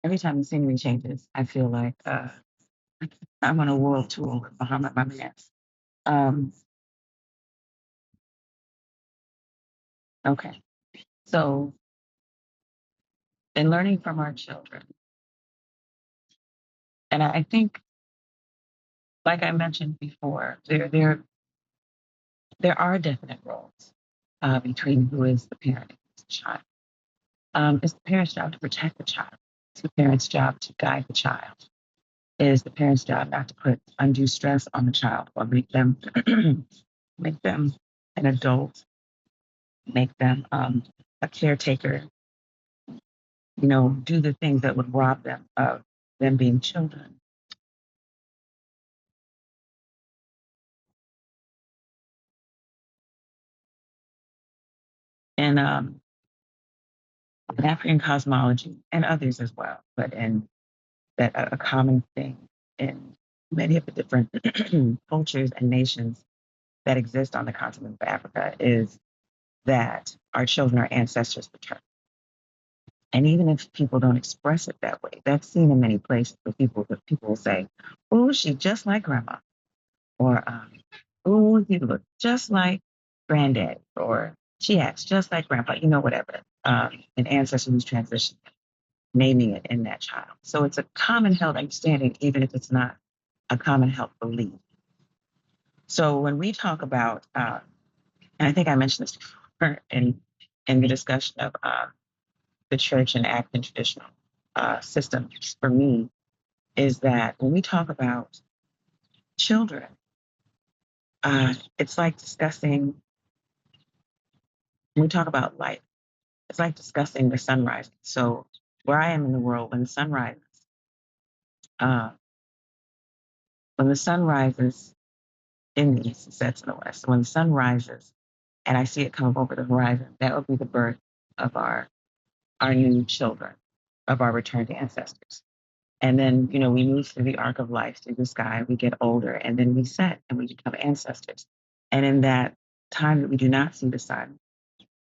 Every time the scenery changes, I feel like I'm on a world tour with Muhammad Mamas. Um, okay, so in learning from our children, and I think, like I mentioned before, there are definite roles between who is the parent and who's the child. It's the parent's job to protect the child. It's the parent's job to guide the child. It is the parent's job not to put undue stress on the child or make them make them an adult, make them a caretaker, do the things that would rob them of them being children. And in African cosmology and others as well, but in that a common thing in many of the different cultures and nations that exist on the continent of Africa is that our children are ancestors return. And even if people don't express it that way, that's seen in many places where people will say, "Oh, she's just like grandma," or "Oh, he looks just like granddad," or "She acts just like grandpa," whatever. An ancestor who's transitioned, naming it in that child. So it's a common held understanding, even if it's not a common held belief. So when we talk about, and I think I mentioned this before in the discussion of the church and African traditional systems, for me, is that when we talk about children, it's like discussing, when we talk about life, it's like discussing the sun rising. So where I am in the world, uh, when the sun rises in the east, it sets in the west. So when the sun rises and I see it come up over the horizon, that would be the birth of our new children, of our returned ancestors. And then, we move through the arc of life, through the sky, we get older, and then we set and we become ancestors. And in that time that we do not see the sun,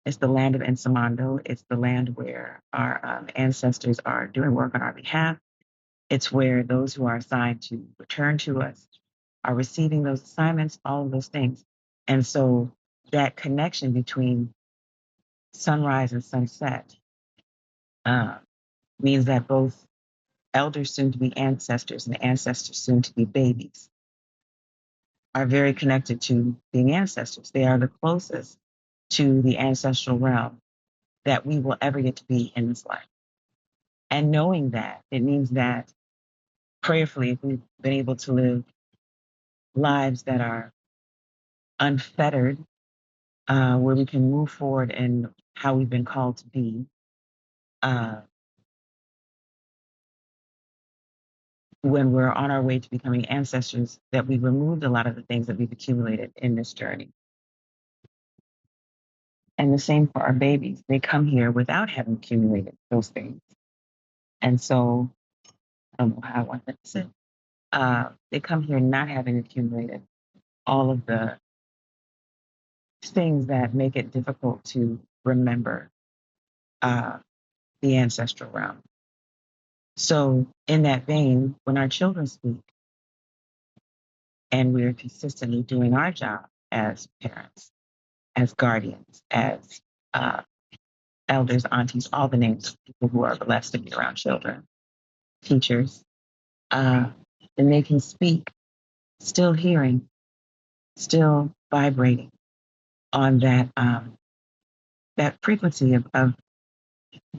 it's the land of Ensamando. It's the land where our ancestors are doing work on our behalf. It's where those who are assigned to return to us are receiving those assignments, all of those things. And so that connection between sunrise and sunset uh, means that both elders soon to be ancestors and ancestors soon to be babies are very connected to being ancestors. They are the closest to the ancestral realm that we will ever get to be in this life. And knowing that, it means that prayerfully, if we've been able to live lives that are unfettered, where we can move forward in how we've been called to be, uh, when we're on our way to becoming ancestors, that we've removed a lot of the things that we've accumulated in this journey. And the same for our babies. They come here without having accumulated those things. And so, I don't know how I want that to sit. They come here not having accumulated all of the things that make it difficult to remember uh, the ancestral realm. So, in that vein, when our children speak and we're consistently doing our job as parents, as guardians, as uh, elders, aunties, all the names of people who are blessed to be around children, teachers, uh, then they can speak, still hearing, still vibrating on that frequency of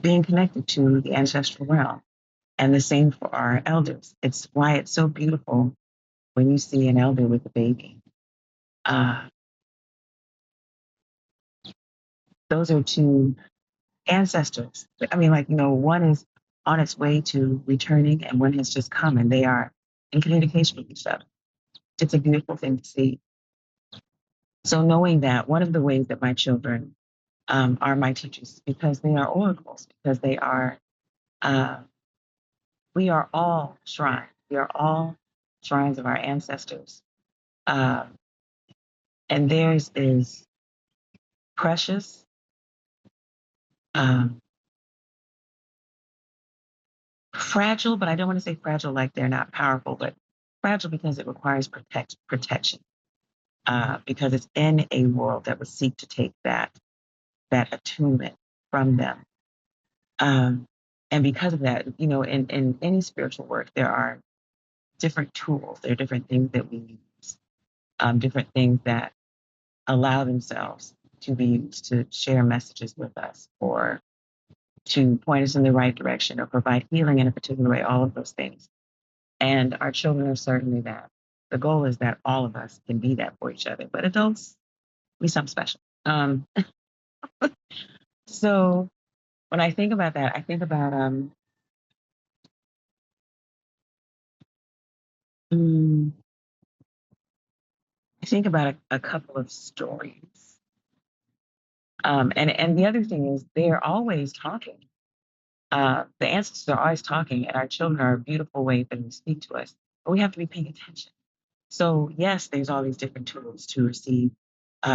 being connected to the ancestral realm. And the same for our elders. It's why it's so beautiful when you see an elder with a baby. Uh, those are two ancestors. I mean, like, one is on its way to returning and one has just come and they are in communication with each other. It's a beautiful thing to see. So knowing that, one of the ways that my children are my teachers, because they are oracles, because uh, we are all shrines. We are all shrines of our ancestors. Uh, and theirs is precious, um, fragile, but I don't want to say fragile like they're not powerful, but fragile because it requires protection. Because it's in a world that would seek to take that attunement from them. And because of that, in any spiritual work, there are different tools, there are different things that we use, different things that allow themselves to be used to share messages with us or to point us in the right direction or provide healing in a particular way, all of those things. And our children are certainly that. The goal is that all of us can be that for each other, but adults, we something special. So when I think about that, I think about mm, a couple of stories. And the other thing is they're always talking. The ancestors are always talking, and our children are a beautiful way for them to speak to us. But we have to be paying attention. So yes, there's all these different tools to receive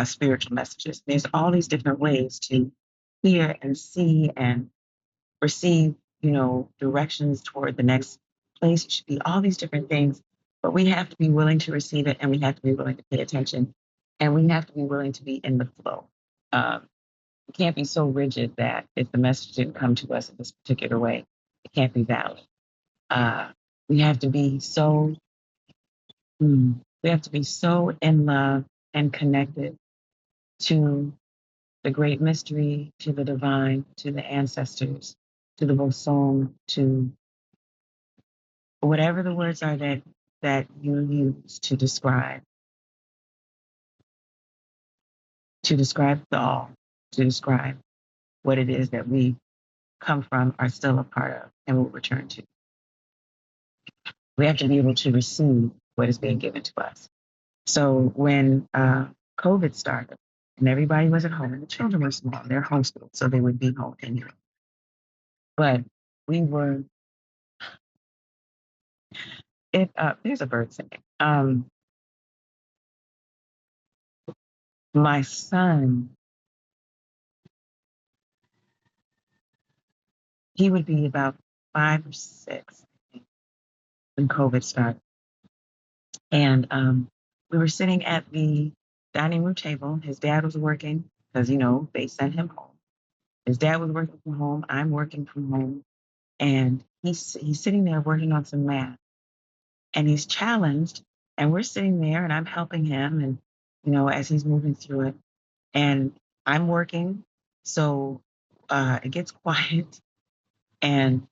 spiritual messages. There's all these different ways to hear and see and receive, directions toward the next place you should be. All these different things, but we have to be willing to receive it, and we have to be willing to pay attention, and we have to be willing to be in the flow. Um, we can't be so rigid that if the message didn't come to us in this particular way, it can't be valid. Uh, we have to be so we have to be so in love and connected to the great mystery, to the divine, to the ancestors, to the bosom, to whatever the words are that you use to describe the all, to describe what it is that we come from, are still a part of, and will return to. We have to be able to receive what is being given to us. So when COVID started and everybody was at home and the children were small, they're homeschooled, so they would be home anyway. But we were, there's a bird singing. My son, he would be about 5 or 6 when COVID started. And we were sitting at the dining room table. His dad was working because, they sent him home. His dad was working from home. I'm working from home. And he's sitting there working on some math. And he's challenged. And we're sitting there and I'm helping him. And, as he's moving through it. And I'm working. So it gets quiet. And,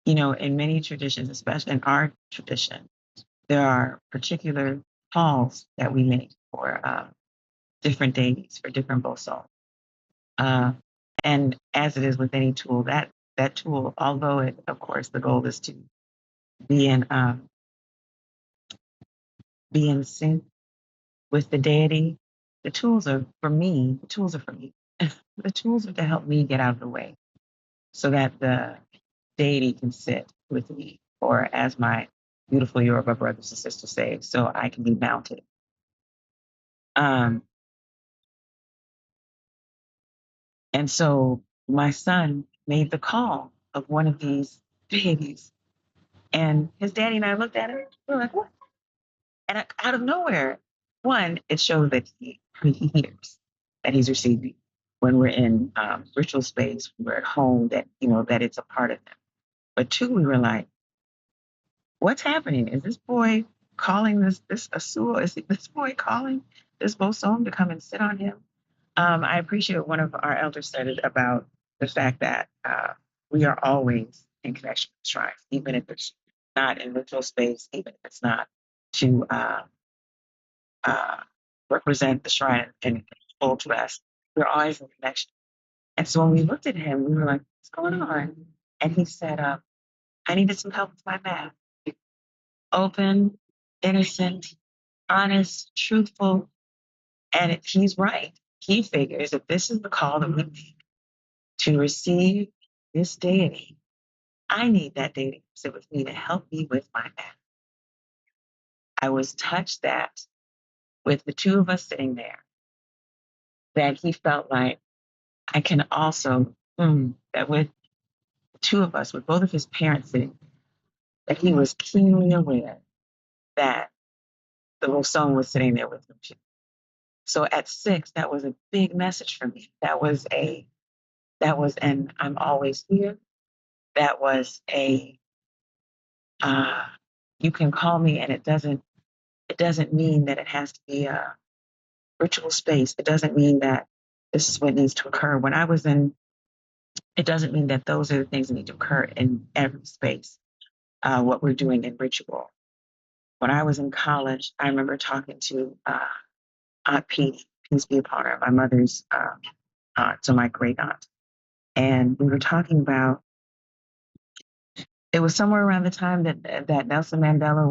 in many traditions, especially in our tradition, there are particular calls that we make for different deities, for different bosom. Uh, and as it is with any tool, that tool, although it, of course, the goal is to be in be in sync with the deity, the tools are for me. The tools are for me. The tools are to help me get out of the way, so that the deity can sit with me, or as my beautiful Yoruba brothers and sisters say, so I can be mounted. Um, And so my son made the call of one of these deities. And his daddy and I looked at him. We were like, what? And out of nowhere, one, it shows that he hears, that he's receiving. When we're in ritual space, when we're at home, that it's a part of him. But two, we were like, what's happening? Is this boy calling this Asua? Is this boy calling this bosom to come and sit on him? I appreciate what one of our elders said about the fact that we are always in connection with shrines, even if it's not in ritual space, even if it's not to uh, represent the shrine and hold to us. We're always in connection. And so when we looked at him, we were like, what's going on? And he said, I needed some help with my math. Open, innocent, honest, truthful. And he's right. He figures if this is the call that we need to receive this deity, I need that deity to sit with me to help me with my math. I was touched that with the two of us sitting there, that he felt like I can also, that with two of us, with both of his parents sitting, that he was keenly aware that the little son was sitting there with him too. So at 6, that was a big message for me. And I'm always here. That was uh, you can call me, and it doesn't mean that it has to be a ritual space. It doesn't mean that this is what needs to occur. It doesn't mean that those are the things that need to occur in every space. What we're doing in ritual. When I was in college, I remember talking to Aunt Petey, peace be upon her, my mother's aunt, so my great aunt. And we were talking about, it was somewhere around the time that Nelson Mandela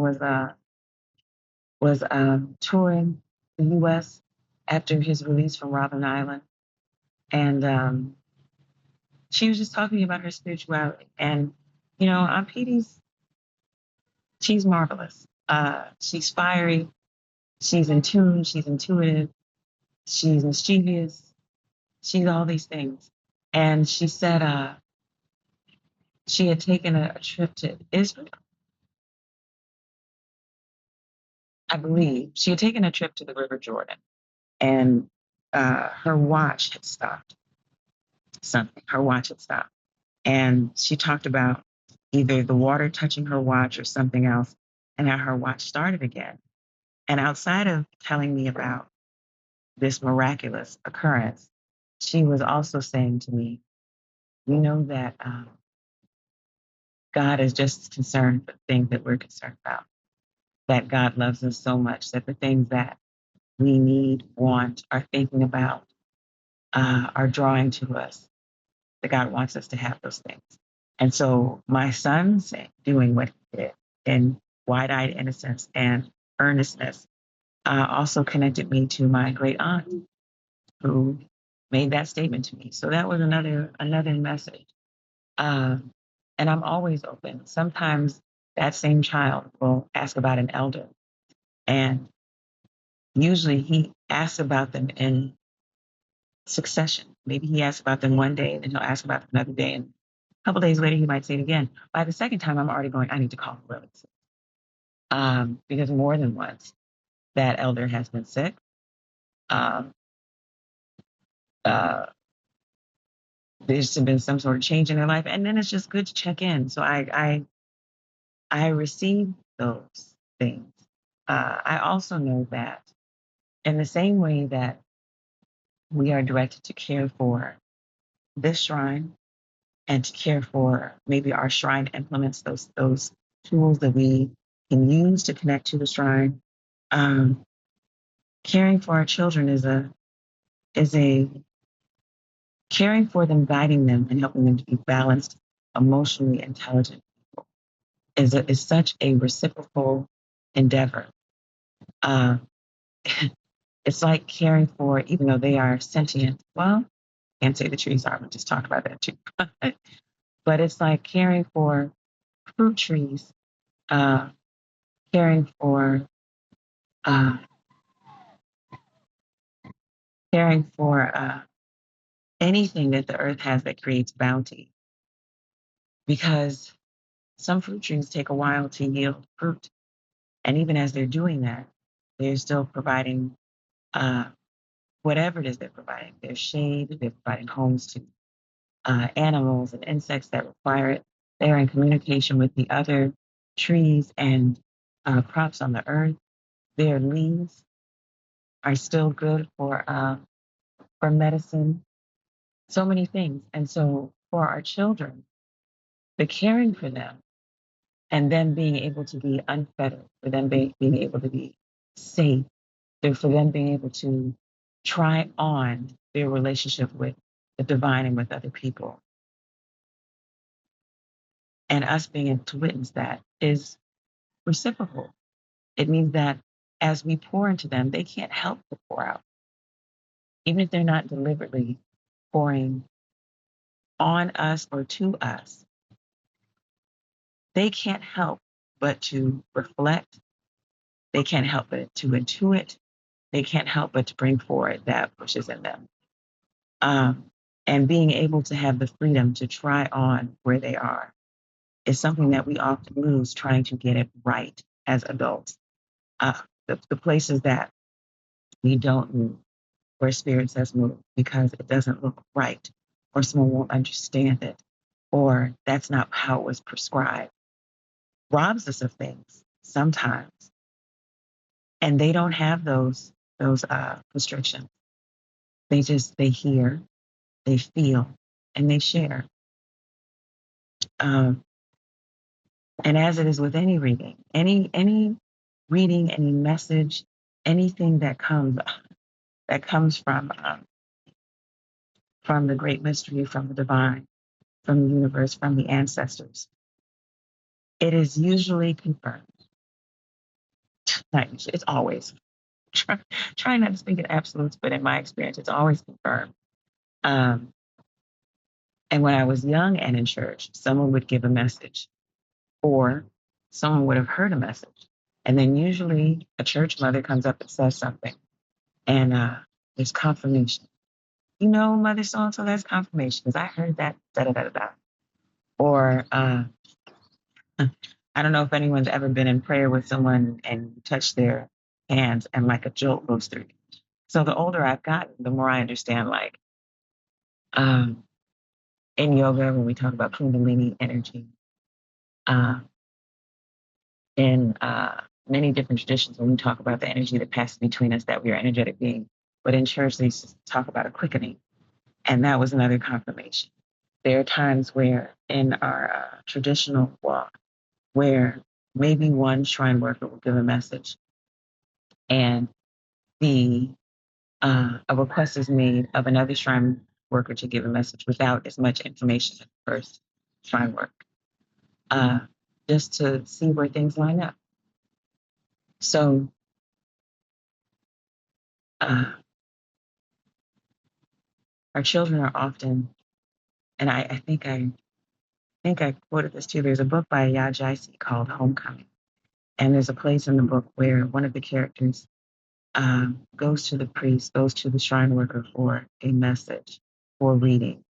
was touring the U.S. after his release from Robben Island. And she was just talking about her spirituality. And, Aunt Petey's, she's marvelous. She's fiery. She's in tune. She's intuitive. She's mischievous. She's all these things. And she said she had taken a trip to Israel, I believe. She had taken a trip to the River Jordan, and her watch had stopped. Her watch had stopped. And she talked about either the water touching her watch or something else, and how her watch started again. And outside of telling me about this miraculous occurrence, she was also saying to me, that God is just as concerned with things that we're concerned about, that God loves us so much that the things that we need, want, are thinking about, are drawing to us, that God wants us to have those things. And so my son doing what he did in wide-eyed innocence and earnestness also connected me to my great aunt who made that statement to me. So that was another message. And I'm always open. Sometimes that same child will ask about an elder, and usually he asks about them in succession. Maybe he asks about them one day, and then he'll ask about them another day, and a couple days later he might say it again. By the second time, I'm already going, I need to call Lily. Because more than once that elder has been sick. Um, uh, there's been some sort of change in their life, and then it's just good to check in. So I receive those things. I also know that in the same way that we are directed to care for this shrine and to care for maybe our shrine implements, those tools that we can use to connect to the shrine. Caring for our children is a caring for them, guiding them, and helping them to be balanced, emotionally intelligent is such a reciprocal endeavor. Uh, it's like caring for, even though they are sentient. Well, can't say the trees are. We just talked about that too. But it's like caring for fruit trees, uh, caring for uh, anything that the earth has that creates bounty, because some fruit trees take a while to yield fruit, and even as they're doing that, they're still providing whatever it is they're providing. They're shade. They're providing homes to animals and insects that require it. They are in communication with the other trees and crops on the earth. Their leaves are still good for medicine, so many things. And so for our children, the caring for them and them being able to be unfettered, for them being able to be safe, for them being able to try on their relationship with the divine and with other people, and us being able to witness that is reciprocal. It means that as we pour into them, they can't help but pour out, even if they're not deliberately pouring on us or to us. They can't help but to reflect. They can't help but to intuit. They can't help but to bring forward that which is in them. Um, And being able to have the freedom to try on where they are is something that we often lose trying to get it right as adults. The places that we don't move, where spirit says move, because it doesn't look right, or someone won't understand it, or that's not how it was prescribed, robs us of things sometimes. And they don't have those restrictions. They hear, they feel, and they share. Um, and as it is with any reading, any reading, any message, anything that comes from the great mystery, from the divine, from the universe, from the ancestors, it is usually confirmed. Not usually, it's always. Try, try not to speak in absolutes, but in my experience, it's always confirmed. Um, and when I was young and in church, someone would give a message, or someone would have heard a message. And then usually a church mother comes up and says something, and there's confirmation. You know, Mother so and so, that's confirmation because I heard that, da da da da da. Or I don't know if anyone's ever been in prayer with someone and you touch their hands and like a jolt goes through. So the older I've gotten, the more I understand, like um, in yoga, when we talk about Kundalini energy, uh, in many different traditions, when we talk about the energy that passes between us, that we are energetic beings. But in church, they talk about a quickening. And that was another confirmation. There are times where in our traditional walk, where maybe one shrine worker will give a message and the a request is made of another shrine worker to give a message without as much information as the first shrine worker, uh, just to see where things line up. So uh, our children are often, and I think I quoted this too. There's a book by Yajaisi called Homecoming, and there's a place in the book where one of the characters goes to the priest, goes to the shrine worker for a message, for reading,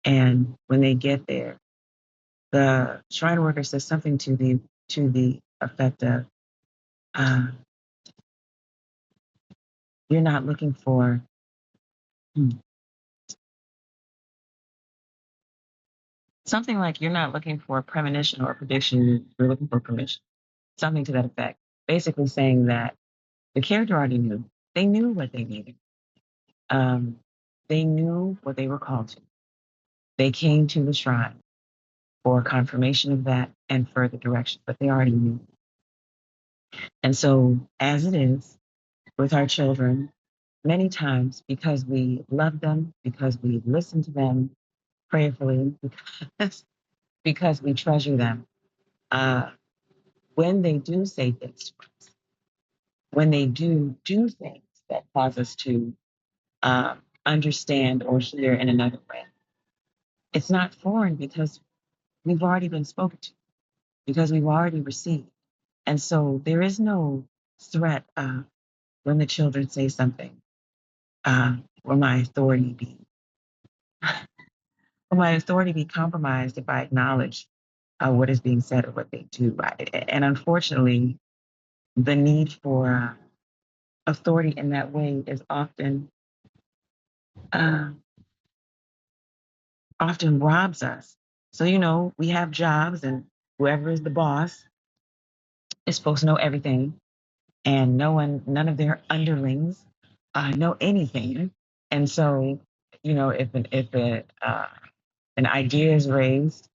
and when they get there, the shrine worker says something to the effect of, uh, "You're not looking for hmm, something like you're not looking for a premonition or a prediction. You're looking for permission." Something to that effect. Basically saying that the character already knew. They knew what they needed. Um, they knew what they were called to. They came to the shrine for confirmation of that and further direction, but they already knew. And so, as it is with our children, many times because we love them, because we listen to them prayerfully, because we treasure them, uh, when they do say things, when they do things that cause us to understand or hear in another way, it's not foreign because we've already been spoken to, because we've already received. And so there is no threat when the children say something, will my authority be will my authority be compromised if I acknowledge what is being said or what they do? And unfortunately, the need for authority in that way is uh, often robs us. So we have jobs, and whoever is the boss is supposed to know everything, and none of their underlings know anything. And so, if an idea is raised,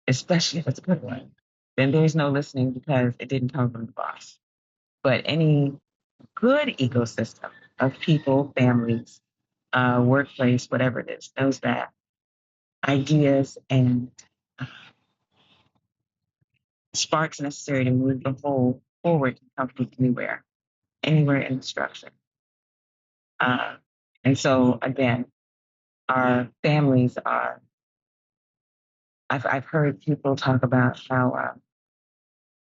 especially if it's a good one, then there's no listening because it didn't come from the boss. But any good ecosystem of people, families, workplace, whatever it is, knows that ideas and sparks necessary to move the whole forward can come from anywhere in the structure. Uh, and so, again, our families are, I've heard people talk about how,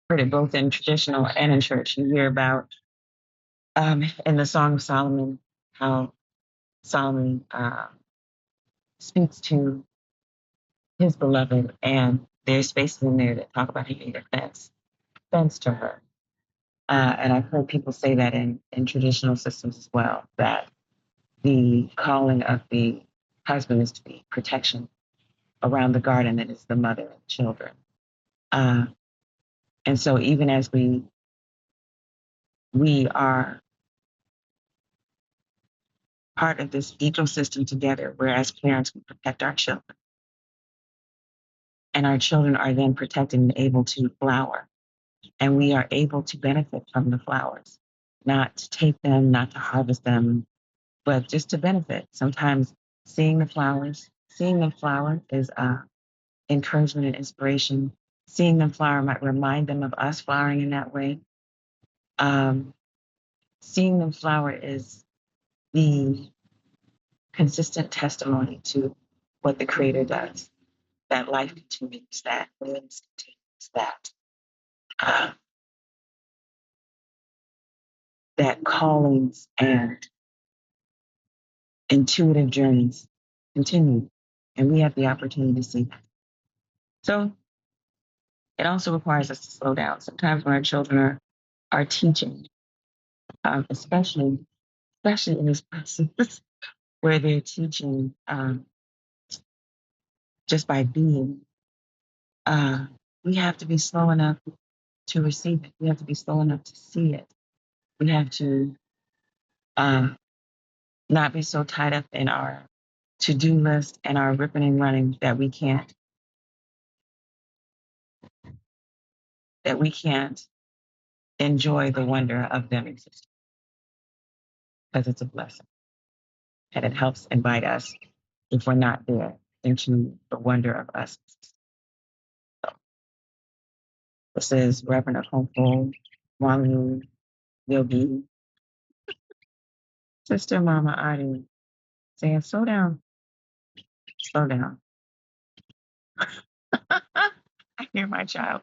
heard it both in traditional and in church. You hear about in the Song of Solomon, how Solomon speaks to his beloved, and there's spaces in there that talk about him being a fence to her. And I've heard people say that in traditional systems as well, that the calling of the husband is to be protection around the garden that is the mother and children. Uh, and so even as we are part of this ecosystem together, where as parents we protect our children, and our children are then protected and able to flower, and we are able to benefit from the flowers, not to take them, not to harvest them, but just to benefit. Sometimes seeing them flower is encouragement and inspiration. Seeing them flower might remind them of us flowering in that way. Um, Seeing them flower is the consistent testimony to what the Creator does, that life continues, that willingness continues, uh, that callings and intuitive journeys continue. And we have the opportunity to see that. So it also requires us to slow down. Sometimes when our children are teaching, especially in this process where they're teaching just by being, uh, we have to be slow enough to receive it. We have to be slow enough to see it. We have to uh, not be so tied up in our to-do list and our ripping and running that we can't enjoy the wonder of them existing, because it's a blessing and it helps invite us, if we're not there, into the wonder of us. So this is Reverend of Homeschool, Wanlu Yogi, Sister Mama Adi, saying, slow down, slow down. I hear my child.